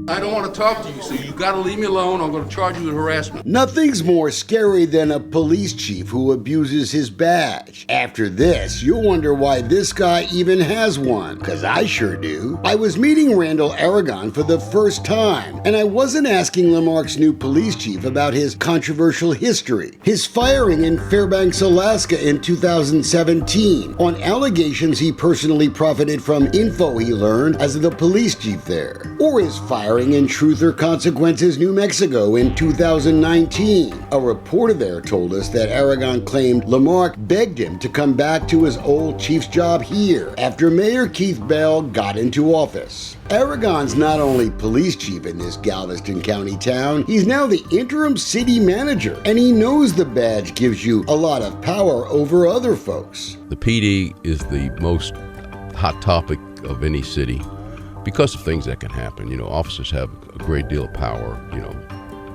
I don't want to talk to you, so you gotta leave me alone. I'm gonna charge you with harassment. Nothing's more scary than a police chief who abuses his badge. After this, you'll wonder why this guy even has one, cause I sure do. I was meeting Randall Aragon for the first time, and I wasn't asking Lamarque's new police chief about his controversial history, his firing in Fairbanks, Alaska in 2017, on allegations he personally profited from info he learned as the police chief there, or his firing in Truth or Consequences, New Mexico in 2019. A reporter there told us that Aragon claimed Lamarque begged him to come back to his old chief's job here after Mayor Keith Bell got into office. Aragon's not only police chief in this Galveston County town, he's now the interim city manager, and he knows the badge gives you a lot of power over other folks. The PD is the most hot topic of any city because of things that can happen. You know, officers have a great deal of power, you know,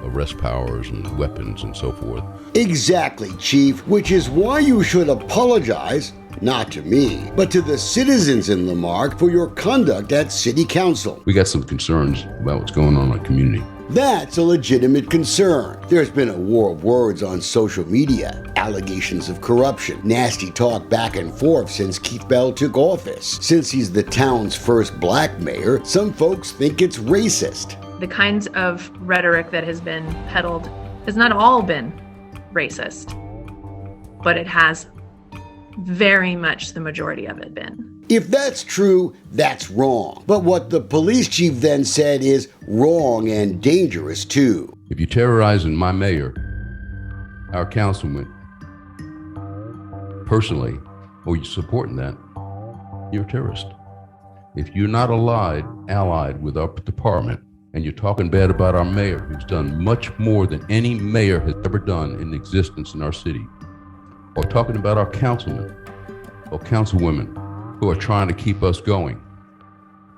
arrest powers and weapons and so forth. Exactly, Chief, which is why you should apologize, not to me, but to the citizens in Lamarque for your conduct at City Council. We got some concerns about what's going on in our community. That's a legitimate concern. There's been a war of words on social media, allegations of corruption, nasty talk back and forth since Keith Bell took office. Since he's the town's first black mayor, some folks think it's racist. The kinds of rhetoric that has been peddled has not all been racist, but it has very much the majority of it been. If that's true, that's wrong. But what the police chief then said is wrong and dangerous too. If you're terrorizing my mayor, our councilman, personally, or you're supporting that, you're a terrorist. If you're not allied with our department, and you're talking bad about our mayor, who's done much more than any mayor has ever done in existence in our city, or talking about our councilmen or councilwomen who are trying to keep us going,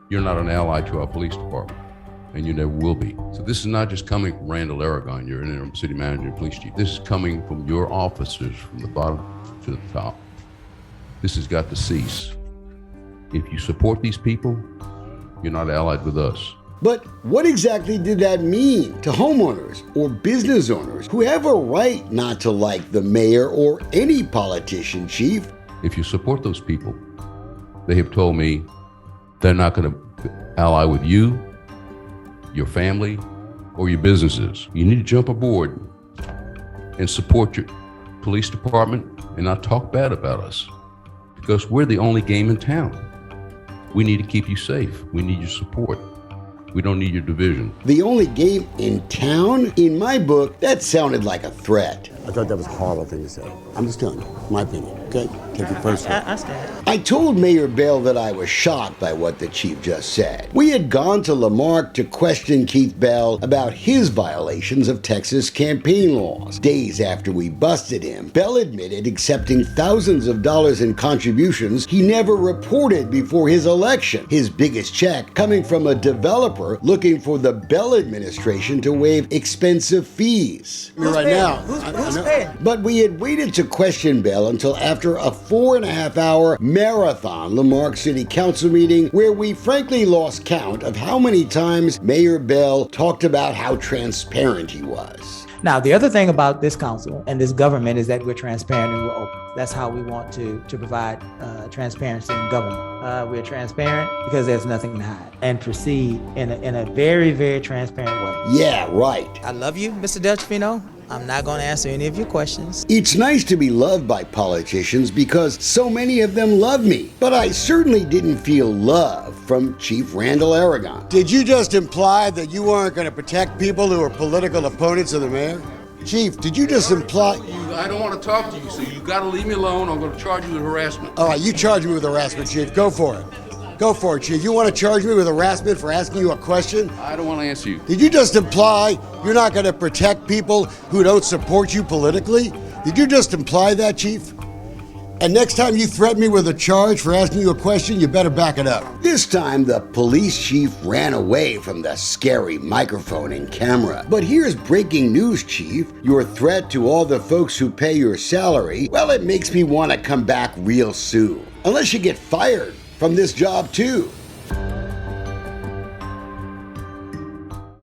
you're not an ally to our police department, and you never will be. So this is not just coming from Randall Aragon, your interim city manager and police chief. This is coming from your officers from the bottom to the top. This has got to cease. If you support these people, you're not allied with us. But what exactly did that mean to homeowners or business owners who have a right not to like the mayor or any politician, Chief? If you support those people, they have told me they're not going to ally with you, your family, or your businesses. You need to jump aboard and support your police department and not talk bad about us, because we're the only game in town. We need to keep you safe. We need your support. We don't need your division. The only game in town? In my book, that sounded like a threat. I thought that was a horrible thing to say. I'm just telling you, my opinion, okay? Take it personally. I stand. I told Mayor Bell that I was shocked by what the chief just said. We had gone to Lamarque to question Keith Bell about his violations of Texas campaign laws. Days after we busted him, Bell admitted accepting thousands of dollars in contributions he never reported before his election. His biggest check coming from a developer looking for the Bell administration to waive expensive fees. Who's right paying? now, Who's paying? But we had waited to question Bell until after a 4.5-hour marathon Lamarque City Council meeting where we frankly lost count of how many times Mayor Bell talked about how transparent he was. Now, the other thing about this council and this government is that we're transparent and we're open. That's how we want to provide transparency in government. We're transparent because there's nothing to hide, and proceed in a very, very transparent way. Yeah, right. I love you, Mr. Delfino. I'm not going to answer any of your questions. It's nice to be loved by politicians because so many of them love me, but I certainly didn't feel love from Chief Randall Aragon. Did you just imply that you weren't going to protect people who are political opponents of the mayor? Chief, did you just imply... I don't want to talk to you, so you gotta leave me alone. I'm gonna charge you with harassment. All right, you charge me with harassment, Chief. Go for it. Go for it, Chief. You want to charge me with harassment for asking you a question? I don't want to answer you. Did you just imply you're not going to protect people who don't support you politically? Did you just imply that, Chief? And next time you threaten me with a charge for asking you a question, you better back it up. This time, the police chief ran away from the scary microphone and camera. But here's breaking news, Chief. Your threat to all the folks who pay your salary, well, it makes me want to come back real soon. Unless you get fired from this job, too.